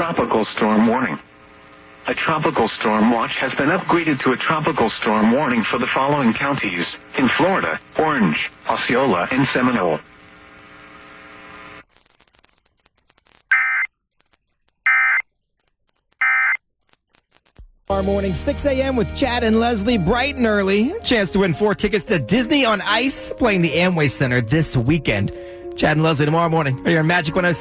tropical storm warning. A tropical storm watch has been upgraded to a tropical storm warning for the following counties in Florida: Orange, Osceola, and Seminole. Our morning, 6 a.m. with Chad and Leslie, bright and early. Chance to win 4 tickets to Disney on Ice, playing the Amway Center this weekend. Chad and Leslie tomorrow morning. Here on Magic 106.